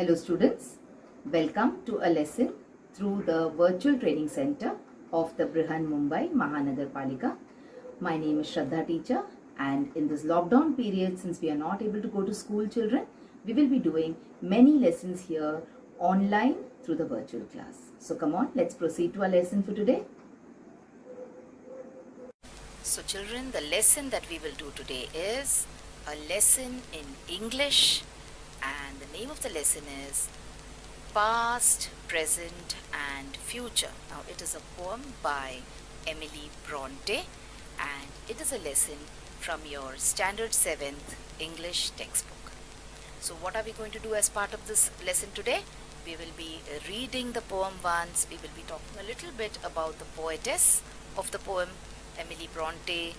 Hello students, welcome to a lesson through the virtual training center of the Brihan Mumbai Mahanagar Palika. My name is Shraddha teacher, and in this lockdown period, since we are not able to go to school, children, we will be doing many lessons here online through the virtual class. So come on, let's proceed to our lesson for today. So children, the lesson that we will do today is a lesson in English, and the name of the lesson is Past, Present and Future. Now it is a poem by Emily Bronte, and it is a lesson from your Standard 7th English textbook. So what are we going to do as part of this lesson today? We will be reading the poem once. We will be talking a little bit about the poetess of the poem, Emily Bronte.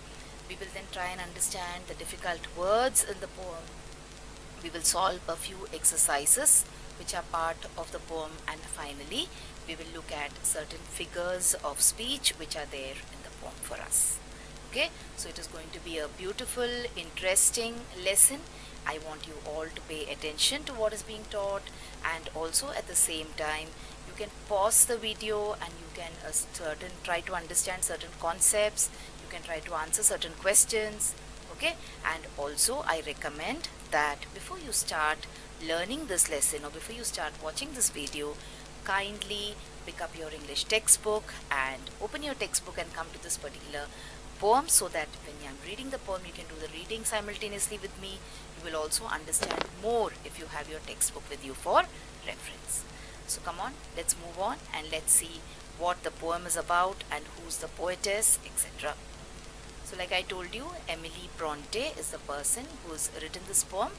We will then try and understand the difficult words in the poem. We will solve a few exercises which are part of the poem, and finally we will look at certain figures of speech which are there in the poem for us. Okay, so it is going to be a beautiful, interesting lesson. I want you all to pay attention to what is being taught, and also at the same time you can pause the video and you can try to understand certain concepts. You can try to answer certain questions. Okay, and also I recommend that before you start learning this lesson or before you start watching this video, kindly pick up your English textbook and open your textbook and come to this particular poem, so that when I'm reading the poem you can do the reading simultaneously with me. You will also understand more if you have your textbook with you for reference. So come on, let's move on and let's see what the poem is about and who's the poetess, etc. So like I told you, Emily Bronte is the person who's written this poem,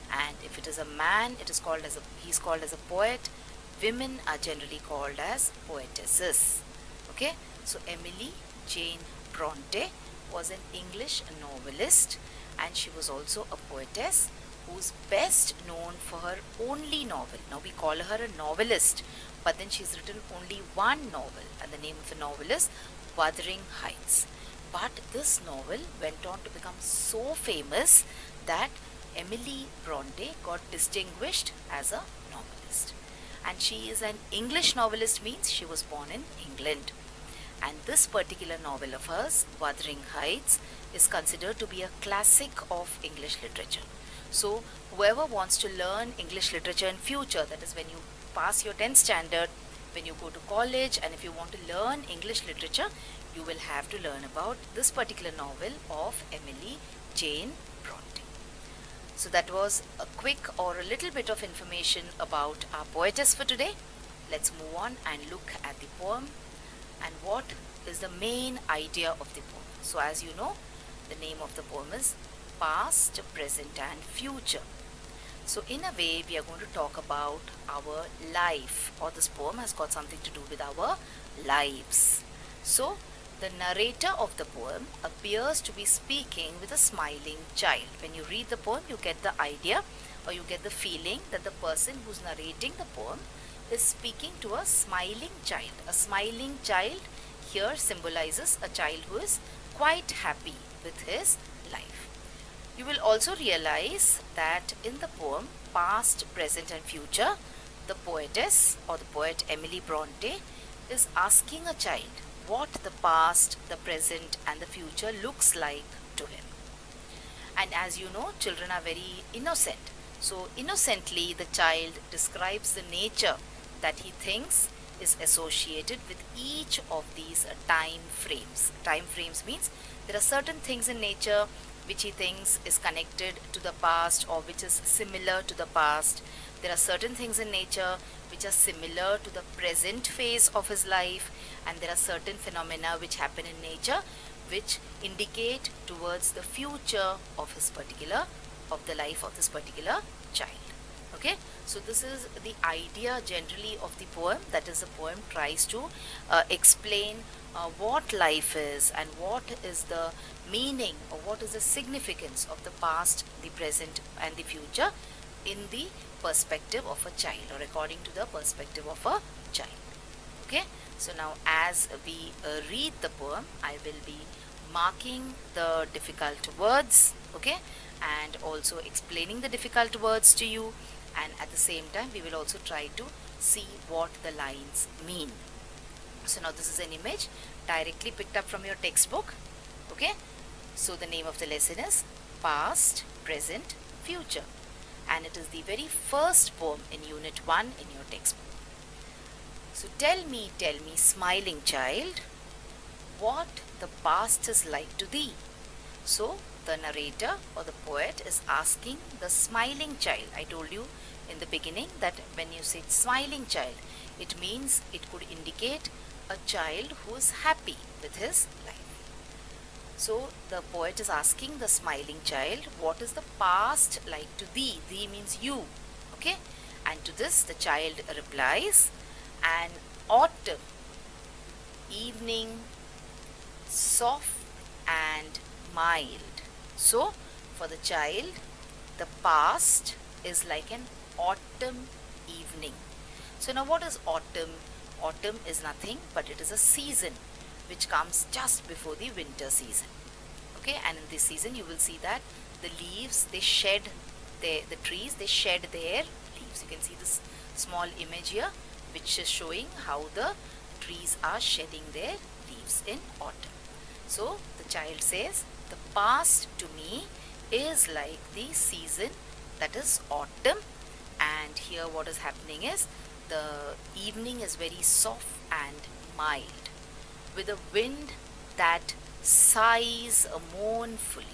and if it is a man, he's called as a poet. Women are generally called as poetesses. Okay, so Emily Jane Bronte was an English novelist, and she was also a poetess who's best known for her only novel. Now we call her a novelist, but then she's written only one novel, and the name of the novel is Wuthering Heights. But this novel went on to become so famous that Emily Bronte got distinguished as a novelist. And she is an English novelist, means she was born in England. And this particular novel of hers, Wuthering Heights, is considered to be a classic of English literature. So whoever wants to learn English literature in future, that is when you pass your 10th standard, when you go to college, and if you want to learn English literature, you will have to learn about this particular novel of Emily Jane Bronte. So that was a quick or a little bit of information about our poetess for today. Let's move on and look at the poem and what is the main idea of the poem. So as you know, the name of the poem is Past, Present and Future. So in a way, we are going to talk about our life, or this poem has got something to do with our lives. So the narrator of the poem appears to be speaking with a smiling child. When you read the poem, you get the idea or you get the feeling that the person who's narrating the poem is speaking to a smiling child. A smiling child here symbolizes a child who is quite happy with his life. You will also realize that in the poem Past, Present and Future, the poetess or the poet Emily Bronte is asking a child what the past, the present and the future looks like to him. And as you know, children are very innocent. So innocently the child describes the nature that he thinks is associated with each of these time frames. Time frames means there are certain things in nature which he thinks is connected to the past or which is similar to the past. There are certain things in nature which are similar to the present phase of his life, and there are certain phenomena which happen in nature which indicate towards the future of the life of this particular child. Okay, so this is the idea generally of the poem. That is, the poem tries to explain what life is and what is the meaning or what is the significance of the past, the present and the future in the perspective of a child, or according to the perspective of a child. Okay, so now as we read the poem, I will be marking the difficult words, okay, and also explaining the difficult words to you. and at the same time we will also try to see what the lines mean. So now this is an image directly picked up from your textbook. Okay, so the name of the lesson is Past, Present, Future, and it is the very first poem in Unit 1 in your textbook. So tell me, smiling child, what the past is like to thee. So the narrator or the poet is asking the smiling child. I told you in the beginning that when you say smiling child, it means it could indicate a child who is happy with his life. So the poet is asking the smiling child, what is the past like to thee? Thee means you. Okay, and to this the child replies, an autumn evening, soft and mild. So for the child, the past is like an autumn evening. So now what is autumn? Autumn is nothing but it is a season which comes just before the winter season. Okay, and in this season you will see that the leaves, they shed the trees, they shed their leaves. You can see this small image here which is showing how the trees are shedding their leaves in autumn. So the child says, the past to me is like the season, that is autumn, and here what is happening is the evening is very soft and mild, with a wind that sighs mournfully.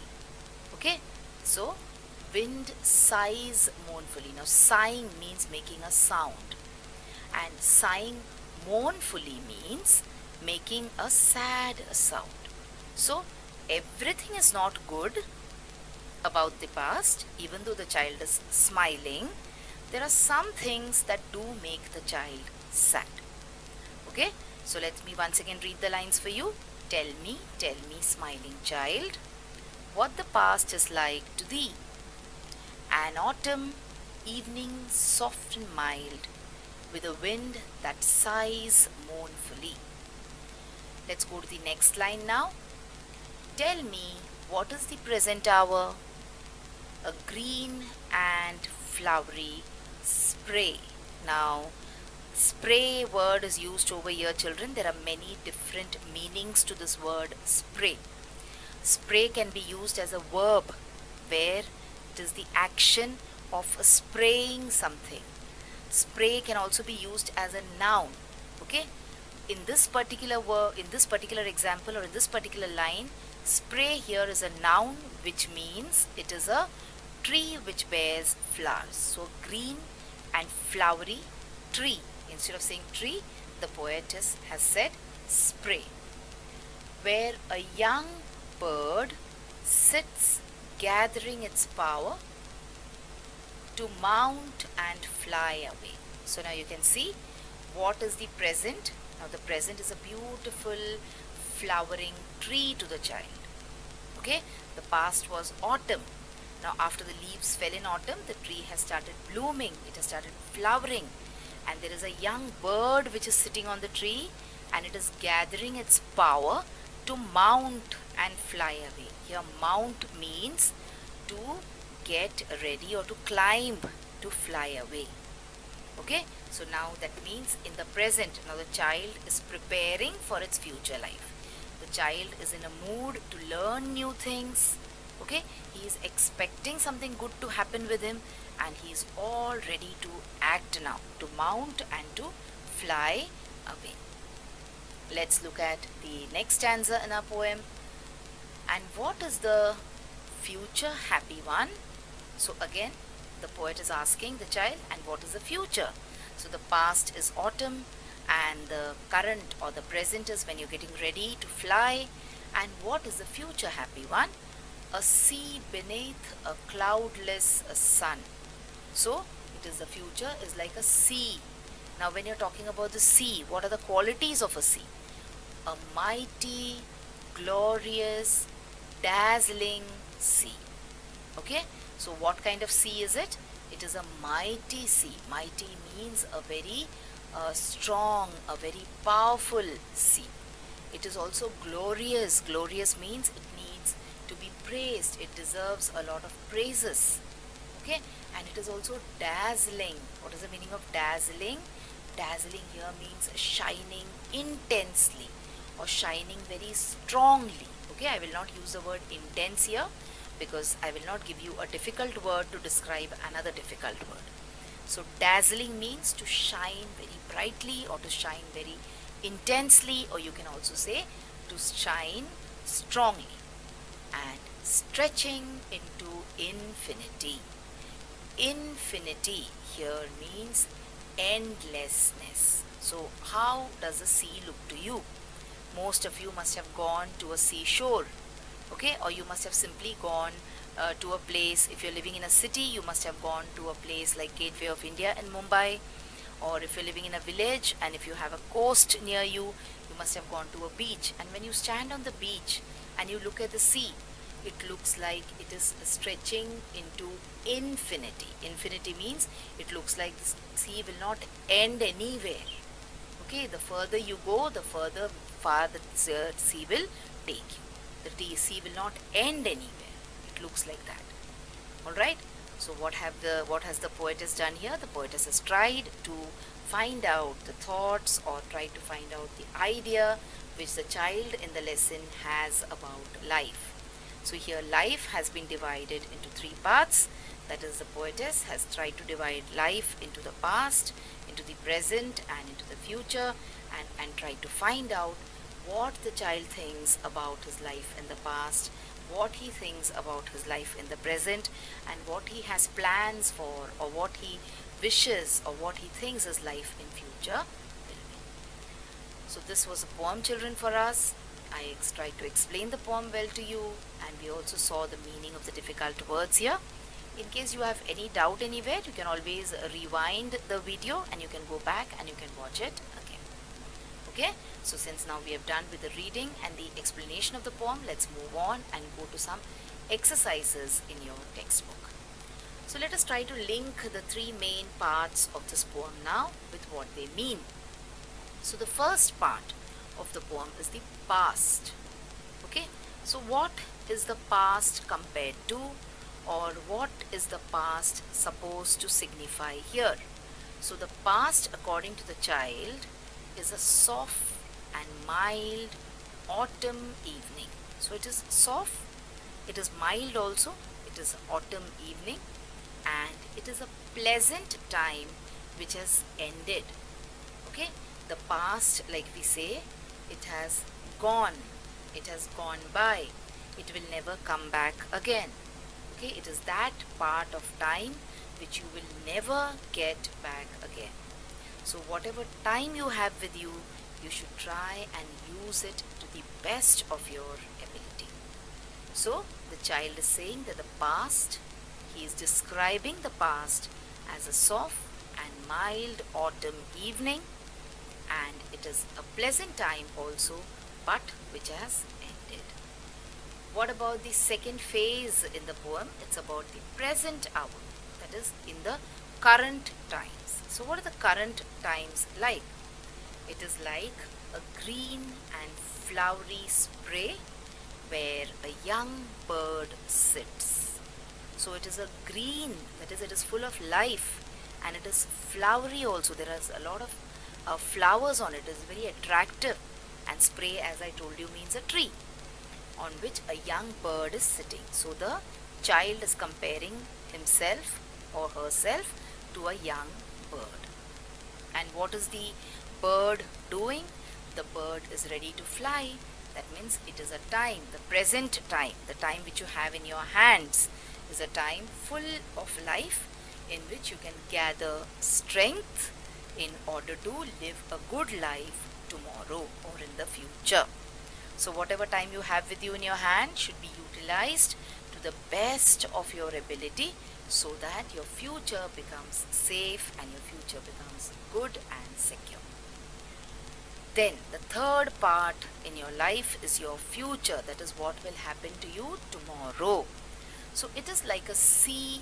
Okay, so wind sighs mournfully. Now sighing means making a sound, and sighing mournfully means making a sad sound. So everything is not good about the past. Even though the child is smiling, there are some things that do make the child sad. Okay, so let me once again read the lines for you. Tell me, smiling child, what the past is like to thee. An autumn evening, soft and mild, with a wind that sighs mournfully. Let's go to the next line now. Tell me, what is the present hour? A green and flowery spray. Now, spray word is used over here, children. There are many different meanings to this word spray. Spray can be used as a verb where it is the action of spraying something. Spray can also be used as a noun. Okay, in this particular example, or in this particular line, spray here is a noun, which means it is a tree which bears flowers. So green and flowery tree. Instead of saying tree, the poetess has said spray. Where a young bird sits gathering its power to mount and fly away. So now you can see what is the present. Now the present is a beautiful flowering tree to the child. Okay, the past was autumn. Now after the leaves fell in autumn, the tree has started blooming, it has started flowering, and there is a young bird which is sitting on the tree, and it is gathering its power to mount and fly away. Here mount means to get ready or to climb, to fly away. Okay, so now that means in the present, now the child is preparing for its future life. The child is in a mood to learn new things. Okay, he is expecting something good to happen with him, and he is all ready to act now, to mount and to fly away. Let's look at the next stanza in our poem. And what is the future happy one? So again, the poet is asking the child, and what is the future? So the past is autumn, and the current or the present is when you're getting ready to fly. And what is the future happy one? A sea beneath a cloudless sun. So it is, the future is like a sea. Now when you're talking about the sea, what are the qualities of a sea? A mighty, glorious, dazzling sea. Okay, so what kind of sea is it? It is a mighty sea. Mighty means a very strong, a very powerful sea. It is also glorious. Glorious means it needs to be praised. It deserves a lot of praises. Okay, and it is also dazzling. What is the meaning of dazzling? Dazzling here means shining intensely or shining very strongly. Okay, I will not use the word intense here because I will not give you a difficult word to describe another difficult word. So dazzling means to shine very brightly or to shine very intensely, or you can also say to shine strongly. And stretching into infinity. Infinity here means endlessness. So how does the sea look to you? Most of you must have gone to a seashore, okay, or you must have simply gone to a place. If you're living in a city, you must have gone to a place like Gateway of India in Mumbai, or if you're living in a village and if you have a coast near you, you must have gone to a beach. And when you stand on the beach and you look at the sea, it looks like it is stretching into infinity. Infinity means it looks like the sea will not end anywhere. Okay, the further you go, the far the sea will take you. The sea will not end anywhere. It looks like that. All right. So what has the poetess done here? The poetess has tried to find out the thoughts or tried to find out the idea which the child in the lesson has about life. So here life has been divided into three parts. That is, the poetess has tried to divide life into the past, into the present and into the future, and tried to find out what the child thinks about his life in the past, what he thinks about his life in the present, and what he has plans for, or what he wishes, or what he thinks his life in future will be. So this was a poem, children, for us. I tried to explain the poem well to you, and we also saw the meaning of the difficult words here. In case you have any doubt anywhere, you can always rewind the video and you can go back and you can watch it again. Okay, so since now we have done with the reading and the explanation of the poem, let's move on and go to some exercises in your textbook. So let us try to link the three main parts of this poem now with what they mean. So the first part of the poem is the past. Okay, so what is the past compared to, or what is the past supposed to signify here? So the past, according to the child, is a soft and mild autumn evening. So it is soft, it is mild also, it is autumn evening, and it is a pleasant time which has ended. Okay, the past, like we say, it has gone by, it will never come back again. Okay, it is that part of time which you will never get back again. So whatever time you have with you, you should try and use it to the best of your ability. So the child is saying that the past, he is describing the past as a soft and mild autumn evening, and it is a pleasant time also, but which has ended. What about the second phase in the poem? It's about the present hour, that is in the current times. So what are the current times like? It is like a green and flowery spray where a young bird sits. So it is a green, that is, it is full of life, and it is flowery also. There is a lot of flowers on it. It is very attractive, and spray, as I told you, means a tree on which a young bird is sitting. So the child is comparing himself or herself to a young bird. And what is the bird doing? The bird is ready to fly. That means it is a time, the present time, the time which you have in your hands is a time full of life in which you can gather strength in order to live a good life tomorrow or in the future. So whatever time you have with you in your hand should be utilized to the best of your ability so that your future becomes safe and your future becomes good and secure. Then the third part in your life is your future. That is what will happen to you tomorrow. So it is like a sea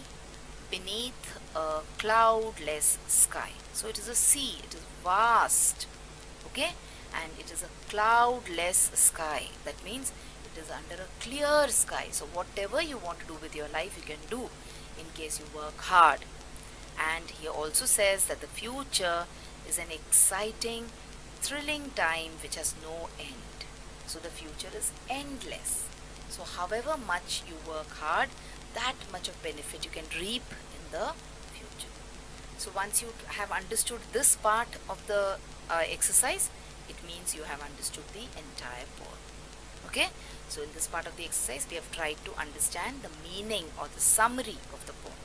beneath a cloudless sky. So it is a sea, it is vast, okay, and it is a cloudless sky. That means it is under a clear sky. So whatever you want to do with your life, you can do in case you work hard. And he also says that the future is an exciting, thrilling time which has no end. So the future is endless. So however much you work hard, that much of benefit you can reap in the future. So once you have understood this part of the exercise, it means you have understood the entire poem. Okay, so in this part of the exercise we have tried to understand the meaning or the summary of the poem,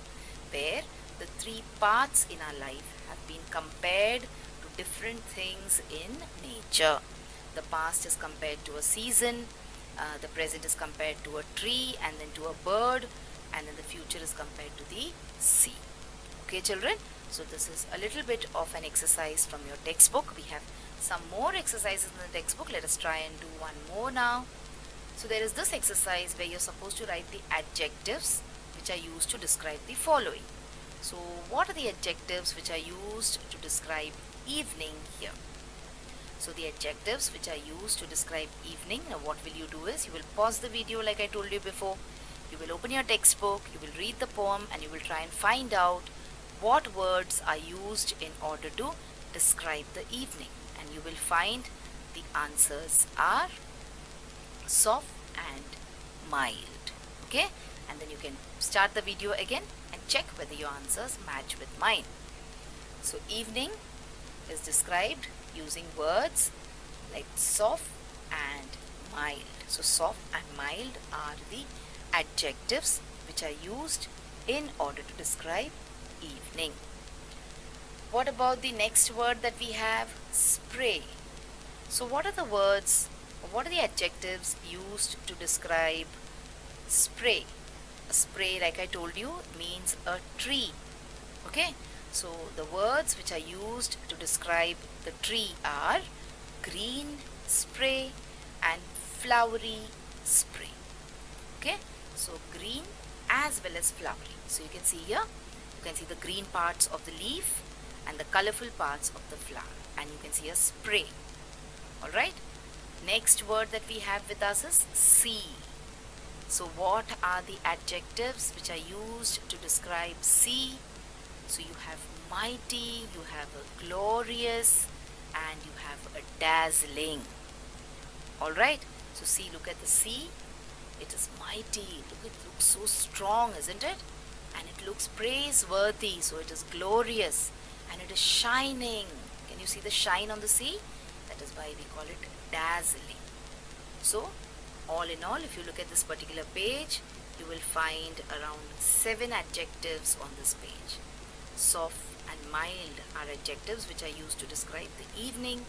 where the three parts in our life have been compared to different things in nature. The past is compared to a season, the present is compared to a tree, and then to a bird, and then the future is compared to the sea. Okay children, so this is a little bit of an exercise from your textbook. We have some more exercises in the textbook. Let us try and do one more now. So there is this exercise where you're supposed to write the adjectives which are used to describe the following. So what are the adjectives which are used to describe evening here? So the adjectives which are used to describe evening, now what will you do is, you will pause the video like I told you before, you will open your textbook, you will read the poem, and you will try and find out what words are used in order to describe the evening, and you will find the answers are soft and mild. Okay, and then you can start the video again and check whether your answers match with mine. So evening is described using words like soft and mild. So soft and mild are the adjectives which are used in order to describe evening. What about the next word that we have? Spray. So what are the words, or what are the adjectives used to describe spray? A spray, like I told you, means a tree. Okay, so the words which are used to describe the tree are green spray and flowery spray. Okay, so green as well as flowery. So you can see here, you can see the green parts of the leaf and the colorful parts of the flower, and you can see a spray. Alright, next word that we have with us is sea. So what are the adjectives which are used to describe sea? So you have mighty, you have a glorious, and you have a dazzling. Alright, so see, look at the sea. It is mighty. Look, it looks so strong, isn't it? And it looks praiseworthy, so it is glorious. And it is shining. Can you see the shine on the sea? That is why we call it dazzling. So, all in all, if you look at this particular page, you will find around 7 adjectives on this page. Soft and mild are adjectives which are used to describe the evening.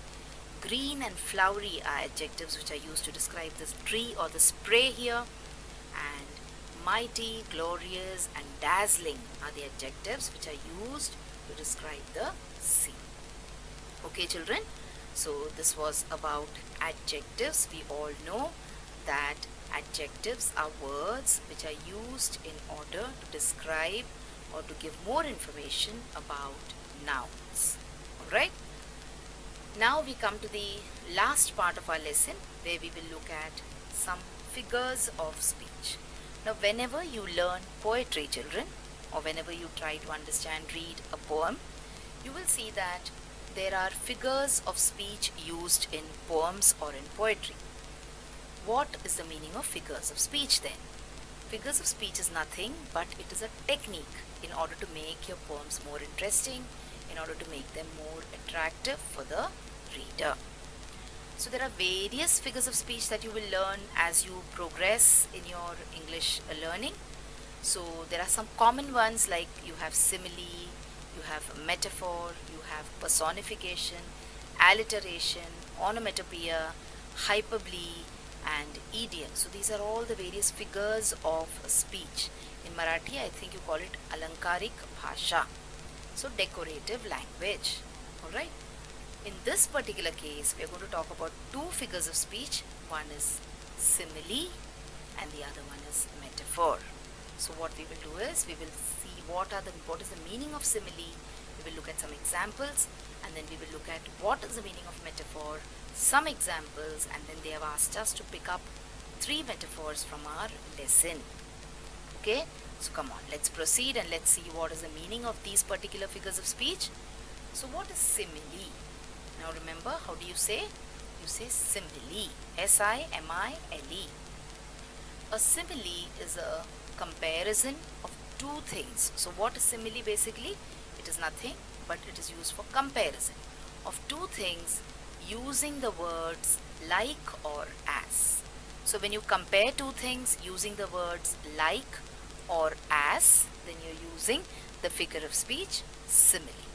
Green and flowery are adjectives which are used to describe this tree or the spray here. And mighty, glorious, and dazzling are the adjectives which are used to describe the sea. Okay children, so this was about adjectives. We all know that adjectives are words which are used in order to describe or to give more information about nouns. Alright, now we come to the last part of our lesson, where we will look at some figures of speech. Now whenever you learn poetry children, or whenever you try to understand, read a poem, you will see that there are figures of speech used in poems or in poetry. What is the meaning of figures of speech then? Figures of speech is nothing but it is a technique in order to make your poems more interesting, in order to make them more attractive for the reader. So there are various figures of speech that you will learn as you progress in your English learning. So there are some common ones, like you have simile, you have metaphor, you have personification, alliteration, onomatopoeia, hyperbole, and idiom. So these are all the various figures of speech. In Marathi, I think you call it Alankarik Bhasha. So decorative language. Alright. In this particular case, we are going to talk about 2 figures of speech. One is simile and the other one is metaphor. So what we will do is, we will see what is the meaning of simile. We will look at some examples, and then we will look at what is the meaning of metaphor, some examples, and then they have asked us to pick up 3 metaphors from our lesson. Okay, so come on, let's proceed and let's see what is the meaning of these particular figures of speech. So what is simile? Now remember, how do you say? You say simile. S-I-M-I-L-E. A simile is a comparison of two things. So what is simile basically? It is nothing but it is used for comparison of two things using the words like or as. So when you compare two things using the words like or as, then you're using the figure of speech simile.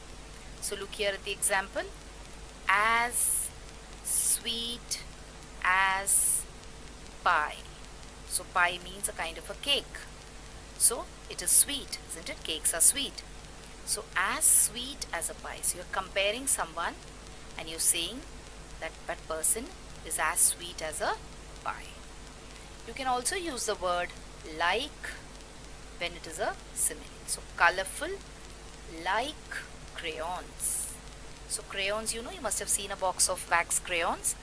So look here at the example. As sweet as pie. So pie means a kind of a cake. So it is sweet, isn't it? Cakes are sweet. So as sweet as a pie. So you're comparing someone and you're saying that that person is as sweet as a pie. You can also use the word like when it is a simile. So colorful, like crayons. So crayons, you know, you must have seen a box of wax crayons.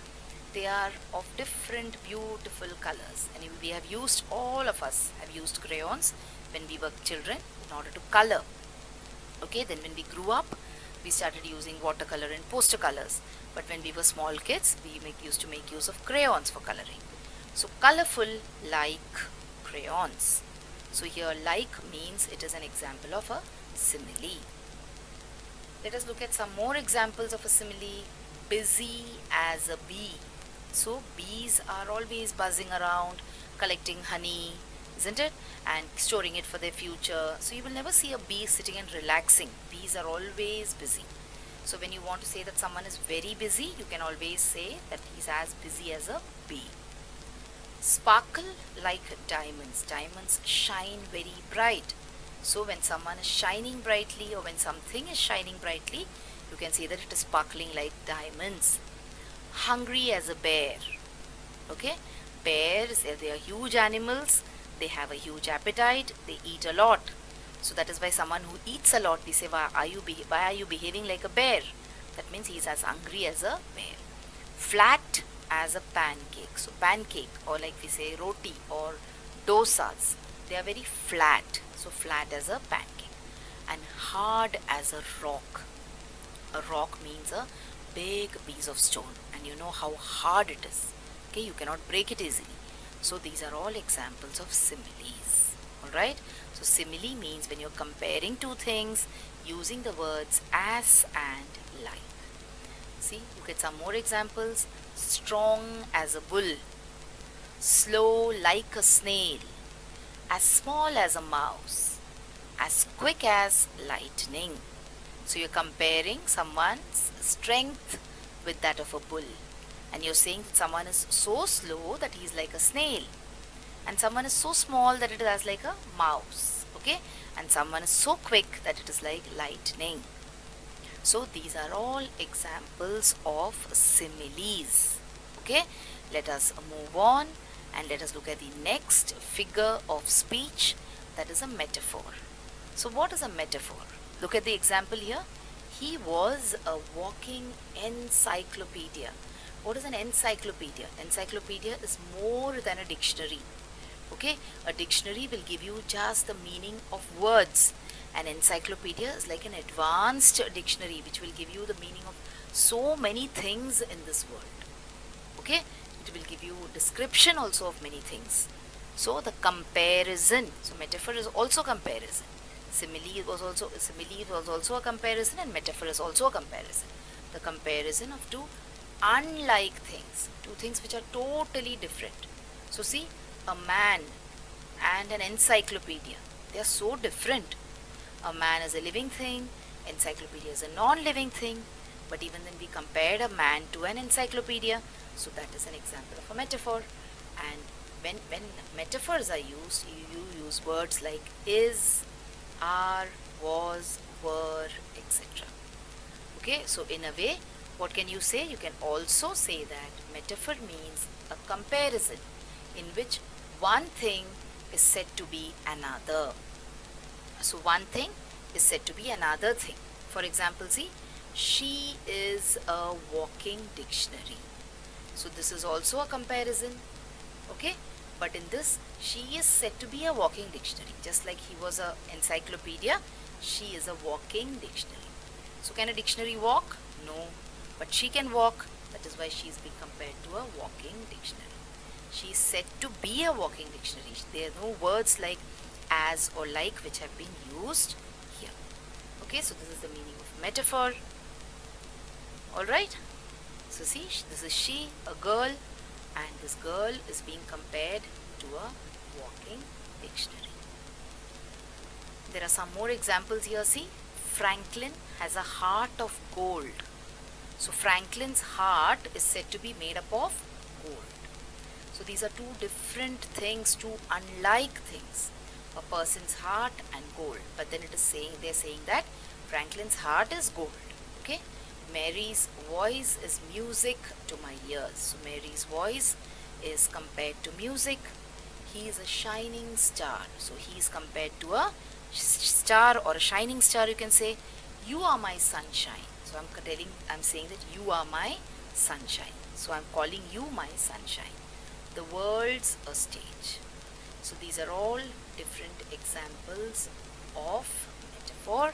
They are of different beautiful colors, and we have used, all of us have used crayons when we were children in order to color. Okay, then when we grew up, we started using watercolor and poster colors. But when we were small kids, we used to make use of crayons for coloring. So colorful like crayons. So here like means it is an example of a simile. Let us look at some more examples of a simile. Busy as a bee. So bees are always buzzing around, collecting honey, isn't it? And storing it for their future. So you will never see a bee sitting and relaxing. Bees are always busy. So when you want to say that someone is very busy, you can always say that he's as busy as a bee. Sparkle like diamonds. Diamonds shine very bright. So when someone is shining brightly, or when something is shining brightly, you can say that it is sparkling like diamonds. Hungry as a bear. Okay, bears, they are huge animals. They have a huge appetite. They eat a lot. So that is why someone who eats a lot, we say, why are you behaving like a bear? That means he is as hungry as a bear. Flat as a pancake. So pancake, or like we say roti or dosas, they are very flat. So flat as a pancake. And hard as a rock. A rock means a big piece of stone, and you know how hard it is. Okay, you cannot break it easily. So these are all examples of similes. Alright, so simile means when you're comparing two things using the words as and like. See, look at some more examples. Strong as a bull, slow like a snail, as small as a mouse, as quick as lightning. So you're comparing someone's strength with that of a bull, and you're saying that someone is so slow that he's like a snail, and someone is so small that it is as like a mouse. Okay, and someone is so quick that it is like lightning. So these are all examples of similes. Okay, let us move on and let us look at the next figure of speech, that is a metaphor. So what is a metaphor? Look at the example here. He was a walking encyclopedia. What is an encyclopedia? Encyclopedia is more than a dictionary. Okay, a dictionary will give you just the meaning of words. An encyclopedia is like an advanced dictionary which will give you the meaning of so many things in this world. Okay, it will give you description also of many things. So the comparison. So metaphor is also comparison. Simile was also a comparison, and metaphor is also a comparison. The comparison of two unlike things, two things which are totally different. So see, a man and an encyclopedia, they are so different. A man is a living thing, encyclopedia is a non-living thing. But even then we compared a man to an encyclopedia, so that is an example of a metaphor. And when metaphors are used, you use words like is, are, was, were, etc. Okay, so in a way, what can you say? You can also say that metaphor means a comparison in which one thing is said to be another. So one thing is said to be another thing. For example, see, she is a walking dictionary. So this is also a comparison. Okay, But in this, she is said to be a walking dictionary. Just like he was a encyclopedia, she is a walking dictionary. So can a dictionary walk? No. But she can walk. That is why she is being compared to a walking dictionary. She is said to be a walking dictionary. There are no words like as or like which have been used here. Okay, so this is the meaning of metaphor. Alright. So see, this is she, a girl, and this girl is being compared to a walking dictionary. There are some more examples here. See, Franklin has a heart of gold. So Franklin's heart is said to be made up of gold. So these are two different things, two unlike things. A person's heart and gold. But then they're saying that Franklin's heart is gold. Okay. Mary's voice is music to my ears. So Mary's voice is compared to music. He is a shining star. So he is compared to a star or a shining star, you can say. You are my sunshine. So I'm saying that you are my sunshine. So I'm calling you my sunshine. The world's a stage. So these are all different examples of metaphor.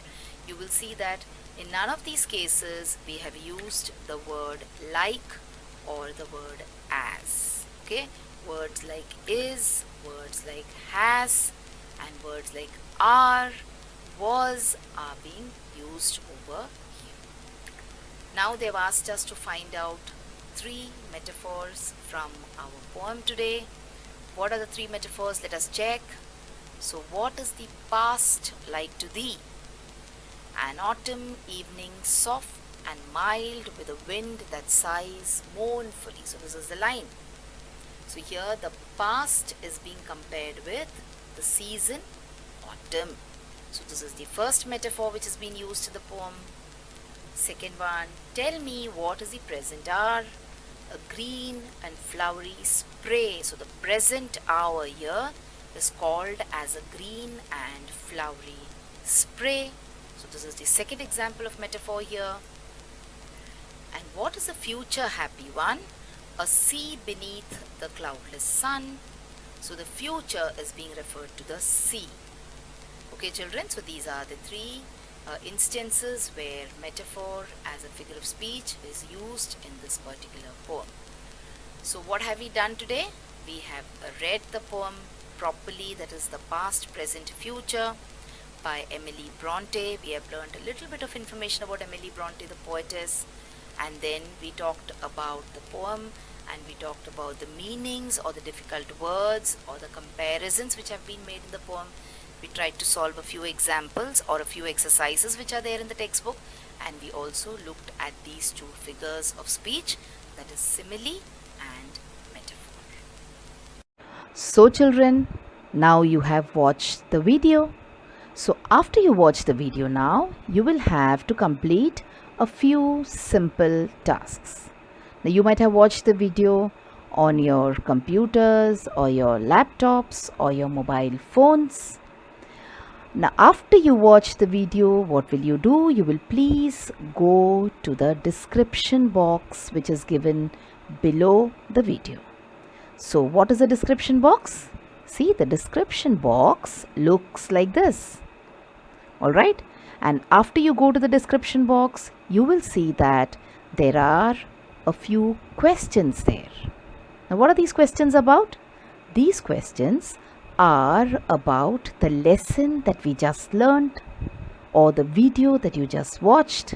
You will see that in none of these cases we have used the word like or the word as. Okay, words like is, words like has, and words like are, was are being used over here. Now they've asked us to find out 3 metaphors from our poem today. What are the 3 metaphors? Let us check. So what is the past like to thee? An autumn evening soft and mild with a wind that sighs mournfully. So this is the line. So here the past is being compared with the season autumn. So this is the first metaphor which has been used in the poem. Second one, tell me what is the present hour? A green and flowery spray. So the present hour here is called as a green and flowery spray. So this is the second example of metaphor here. And what is the future happy one? A sea beneath the cloudless sun. So the future is being referred to the sea. Okay children, so these are the 3 instances where metaphor as a figure of speech is used in this particular poem. So what have we done today? We have read the poem properly, that is the past, present, future by Emily Bronte. We have learned a little bit of information about Emily Bronte, the poetess, and then we talked about the poem and we talked about the meanings or the difficult words or the comparisons which have been made in the poem. We tried to solve a few examples or a few exercises which are there in the textbook, and we also looked at these 2 figures of speech, that is simile and metaphor. So children, now you have watched the video. So after you watch the video now, you will have to complete a few simple tasks. Now you might have watched the video on your computers or your laptops or your mobile phones. Now after you watch the video, what will you do? You will please go to the description box which is given below the video. So what is the description box? See, the description box looks like this. Alright, and after you go to the description box, you will see that there are a few questions there. Now what are these questions about? These questions are about the lesson that we just learned or the video that you just watched.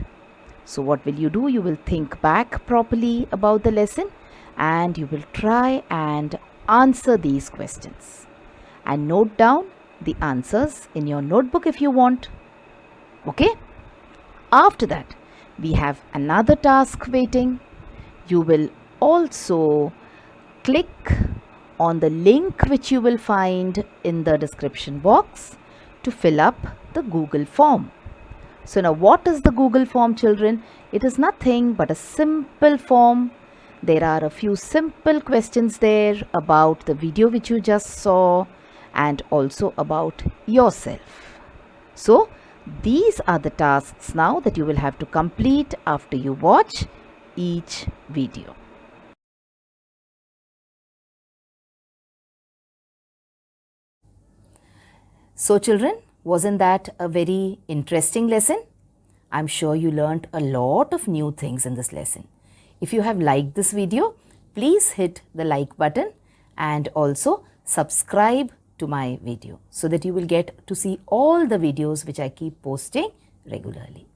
So what will you do? You will think back properly about the lesson and you will try and answer these questions and note down the answers in your notebook if you want. Okay? After that, we have another task waiting. You will also click on the link which you will find in the description box to fill up the Google form. So now what is the Google form, children? It is nothing but a simple form. There are a few simple questions there about the video which you just saw and also about yourself. So these are the tasks now that you will have to complete after you watch each video. So children, wasn't that a very interesting lesson? I'm sure you learnt a lot of new things in this lesson. If you have liked this video, please hit the like button and also subscribe to my video so that you will get to see all the videos which I keep posting regularly.